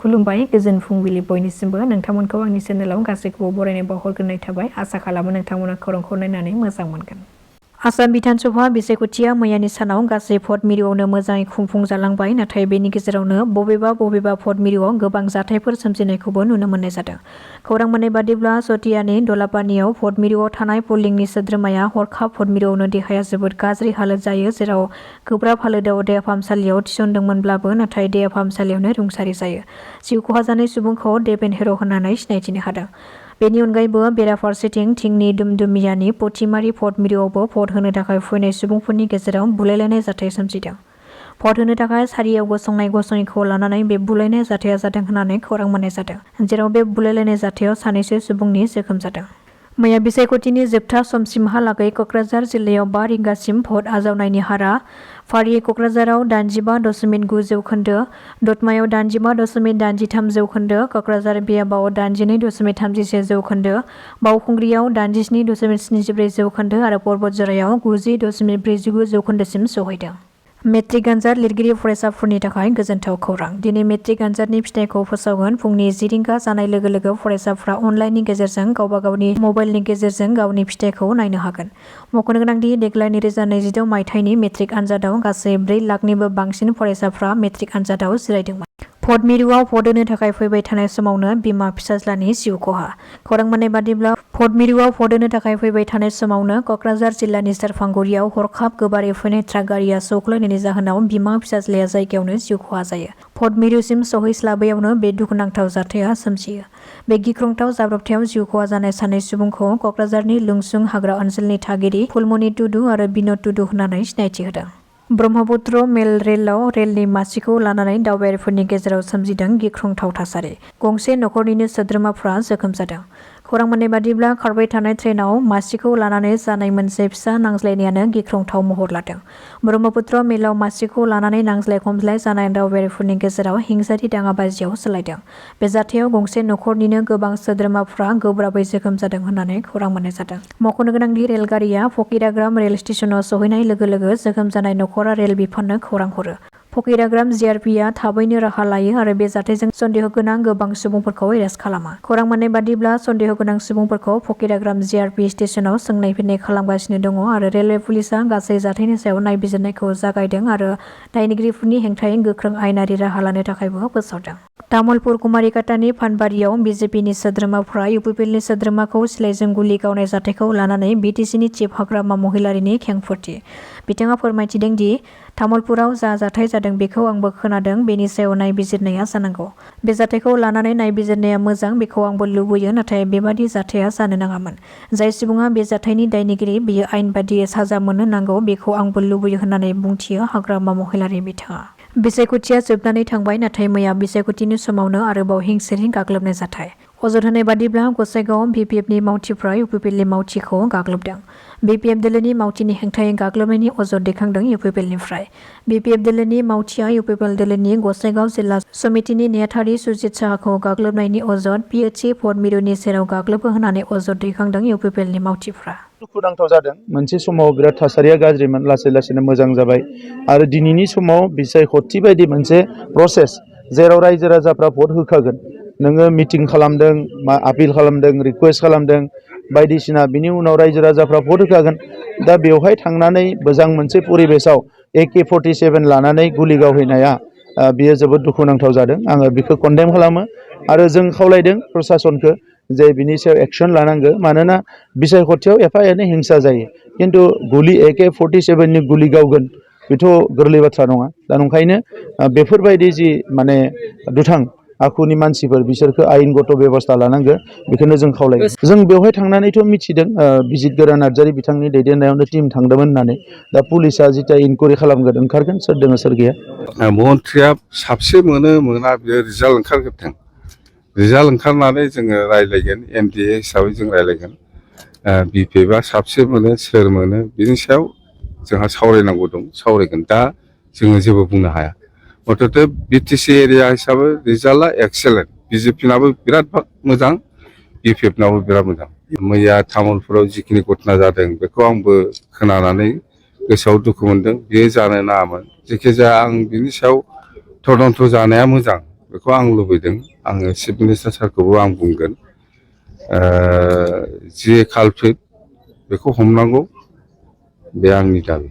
खुलुमबाय गोजोन फुंबिलि बयनिसिमबो नोंथांमोनखौ आंनि चेनेलाव गासैखौबो बरायनाय बावहरग्रोनाय थाबाय आसा खालामो नोंथांमोना खौरांखौ नायनानै मोजां मोनगोन। आसाम बिधानसभा बिसायख'थिया मैयानि सानाव गासै भट मिरुआवनो मोजाङै खुंफुंजालांबाय नाथाय बेनि गेजेरावनो बबेबा भट मिरुआव गोबां जाथायफोर सोमजिनायखौबो नुनो मोननाय जादों। खौरां मोननाय बादिब्ला सतियानि दलापानियाव भट मिरुआव थानाय पलिंनि सोद्रोमाया हरखाब भट मिरुआवनो देहाया जोबोद गाज्रि हालोद जायो जेराव गोब्राब हालोदाव देहा फाहामसालियाव थिसनदोंमोनब्लाबो नाथाय देहा फाहामसालियावनो रुंसारि जायो। जिउ खहा जानाय सुबुंखौ डेभेन हिर' होननानै सिनायथिनो हादों। बेनि अनगायैबो बेराफारसेथिं थिंनि दुमदुमियानि पथिमारि भट मिरुआवबो भट होनो थाखाय फैनाय सुबुंफोरनि गेजेराव बुलायलायनाय जाथाय सोमजिदों। भट होनो थाखाय सारियाव गसंनायखौ लानानै बे बुलायनाय जाथाया जादों होननानै खौरां मोननाय जादों। जेराव बे बुलायलायनाय जाथायाव सानैसो सुबुंनि जोखोम जादों। मैया बिसायख'थिनि जोबथा समसिमहालागै क'क्राझार जिल्लायाव 5 रिंगासिम भट आजावनायनि हारआ फारियै क'क्राझाराव 85.9 जौखोन्दो, दतमायाव 85.83 जौखोन्दो, क'क्राझार बियाबाव 82.31 जौखोन्दो, बावखुंग्रियाव 87.74 जौखोन्दो आरो पर्बतझरायाव 90.49 जौखोन्दोसिम सौहैदों। मेट्रिक आनजाद लिरगिरि फरायसाफोरनि थाखाय गोजोनथाव खौरां। दिनै मेट्रिक आनजादनि फिथाइखौ फोसावगोन। फुंनि 10 रिंगा जानाय लोगो लोगो फरायसाफ्रा अनलाइननि गेजेरजों गावबा गावनि मबाइलनि गेजेरजों गावनि फिथाइखौ नायनो हागोन। मख'नो गोनांदि देग्लाय 2026 मायथाइनि मेट्रिक आनजादाव गासै 4 लाखनिबो बांसिन फरायसाफ्रा मेट्रिक आनजादाव जिरायदोंमोन। भट मिरुआव भट होनो थाखाय फैबाय थानाय समावनो बिमा फिसाज्लानि जिउ खहा। खौरां मोननाय बादिब्ला भट मिरुआव भट होनो थाखाय फैबाय थानाय समावनो क'क्राझार जिल्लानि सेरफांगुरियाव हरखाब गोबारै फैनाय ट्राक गारिया सौख्लायनायनि जाहोनाव बिमा फिसाज्लाया जायगायावनो जिउ खहा जायो। भट मिरुसिम सौहैस्लाबैयावनो बे दुखुनांथाव जाथाया सोमजियो। बे गिख्रंथाव जाब्रबथायाव जिउ खहा जानाय सानै सुबुंखौ क'क्राझारनि लुंसुं हाग्रा ओनसोलनि थागिरि फुलमनि टुडु आरो बिन'द टुडु होननानै सिनायथि होदों। ब्रह्मपुत्र मेल रेलआव रेलनि मासिखौ लानानै दावबायारिफोरनि गेजेराव सोमजिदों गिख्रंथाव थासारि। गंसे नखरनिनो सोद्रोमाफ्रा जोखोम जादों। खौरां मोननाय बादिब्ला खारबाय थानाय ट्रेनाव मासिखौ लानानै जानाय मोनसे फिसा नांज्लायनायानो गिख्रंथाव महर लादों। ब्रह्मपुत्र मेलाव मासिखौ लानानै नांज्लाय खमज्लाय जानाय दावबायारिफोरनि गेजेराव हिंसायारि दाङाबाजियाव सोलायदों। बे जाथायाव गंसे नखरनिनो गोबां सोद्रोमाफ्रा गोब्राबै जोखोम जादों होननानै खौरां मोननाय जादों। मख'नो गोनांदि रेलगारिया फकिराग्राम रेल स्टेशनाव सौहैनाय लोगो लोगो जोखोम जानाय नखरा रेल बिफाननो खौरां हरो। फकिराग्राम जिआरपिआ थाबैनो राहा लायो आरो बे जाथायजों सन्देह गोनां गोबां सुबुंफोरखौ एरेस्ट खालामो। खौरां मोननाय बादिब्ला सन्देह गोनां सुबुंफोरखौ फकिराग्राम जिआरपि स्टेशनाव सोंनाय फिन्नाय खालामगासिनो दङ आरो रेलवे पुलिसआ गासै जाथायनि सायाव नायबिजिरनायखौ जागायदों आरो दायनिगिरिफोरनि हेंथायै गोख्रों आयेनारि राहा लानो थाखायबो फोसावदों। तामुलपुर कुमारिकाटानि फानबारियाव बिजेपिनि सोद्रोमाफ्रा इउपिपिएलनि सोद्रोमाखौ सिलाइजों गुलि गावनाय जाथायखौ लानानै बिटिसिनि चिफ हाग्रामा महिलारिनि खेंफोरथि। बिथाङा फोरमायथिदों दि तामुलपुराव जा जाथाय जादों बेखौ आंबो खोनादों बेनि सायाव नायबिजिरनाया जानांगौ। बे जाथायखौ लानानै नायबिजिरनाया मोजां बेखौ आंबो लुबैयो नाथाय बेबादि जाथाया जानो नाङामोन। जाय सुबुङा बे जाथायनि दायनिगिरि बेयो आयेन बादियै साजा मोननो नांगौ बेखौ आंबो लुबैयो होननानै बुंथियो हाग्रामा महिलारि बिथाङा। बिसायख'थिया जोबनानै थांबाय नाथाय मैया बिसायख'थिनि समावनो आरोबाव हिंसायारि गाग्लोबनाय जाथाय। अजद होनाय बादिब्ला गसाइगाव बिपिएफनि मावथिफ्रा इउपिपिएलनि मावथिखौ गाग्लोबदों। बिपिएफ दोलोनि मावथिनि हेंथायै गाग्लोबनायनि अजद दैखांदों इउपिपिएलनिफ्राय। बिपिएफ दोलोनि मावथिया इउपिपिएल दोलोनि गसाइगाव जिल्ला समितिनि नेहाथारि सुजित साहाखौ गाग्लोबनायनि अजद पिएचसि भट मिरुनि सेराव गाग्लोबो होननानै अजद दैखांदों इउपिपिएलनि मावथिफ्रा। दुखुनांथाव जादों। मोनसे समाव बिराद थासारिया गाज्रिमोन लासै लासैनो मोजां जाबाय आरो दिनैनि समाव बिसायख'थि बायदि मोनसे प्रसेस जेराव रायजो राजाफ्रा भट होखागोन। नोङो मिटिं खालामदों, आपिल खालामदों, रिकुवेस्ट खालामदों बायदिसिना बिनि उनाव रायजो राजाफ्रा भट होखागोन। दा बेवहाय थांनानै मोजां मोनसे परिबेसाव AK-47 लानानै गुलि गावहैनाया बियो जोबोद दुखुनांथाव जादों। आङो बेखौ कन्डेम खालामो आरो जों खावलायदों प्रसासनखौ जे बिनि सायाव एक्सन लानांगौ। मानोना बिसायख'थियाव एफा एनै हिंसा जायो खिन्थु गुलि AK-47नि गुलि गावगोन बेथ' गोरलै बाथ्रा नङा। दा नंखायनो बेफोरबायदि जि माने दुथां आखुनि मानसिफोर बिसोरखौ आयेनगत बेबस्था लानांगौ बेखौनो जों खावलायो। जों बेवहाय थांनानैथ' मिथिदों बिजितगोरा नार्जारी बिथांनि दैदेननायावनो टिम थांदोंमोन होननानै। दा पुलिसा जिता इनकुवारि खालामगोन ओंखारगोन सोर दङ सोर गैया। मन्थ्रिया साबसे मोनो मोना बेयो रिजाल्ट ओंखारग्रोथों। रिजाल्ट ओंखारनानै जोङो रायज्लायगोन MDA हिसाबै जों रायज्लायगोन। बिपिएफआ साबसे मोनो सोर मोनो बिनि सायाव जोंहा सावरायनांगौ दं सावरायगोन। दा जोङो जेबो बुंनो हाया। मथथे बिटिसि एरिया हिसाबै रिजाल्टआ एक्सेलेन्ट। बिजेपिनाबो बिराद मोजां बिपिएफनाबो बिराद मोजां। मैया तामुलपुराव जिखिनि घटना जादों बेखौ आंबो खोनानानै गोसोआव दुखु मोनदों। बेयो जानो नाङामोन। जायखिजाया आं बिनि सायाव तदन्त जानाया मोजां बेखौ आं लुबैदों। आङो चिफ मिनिस्टार सारखौबो आं बुंगोन जे कालप्रिट बेखौ हमनांगौ, बे आंनि दाबि।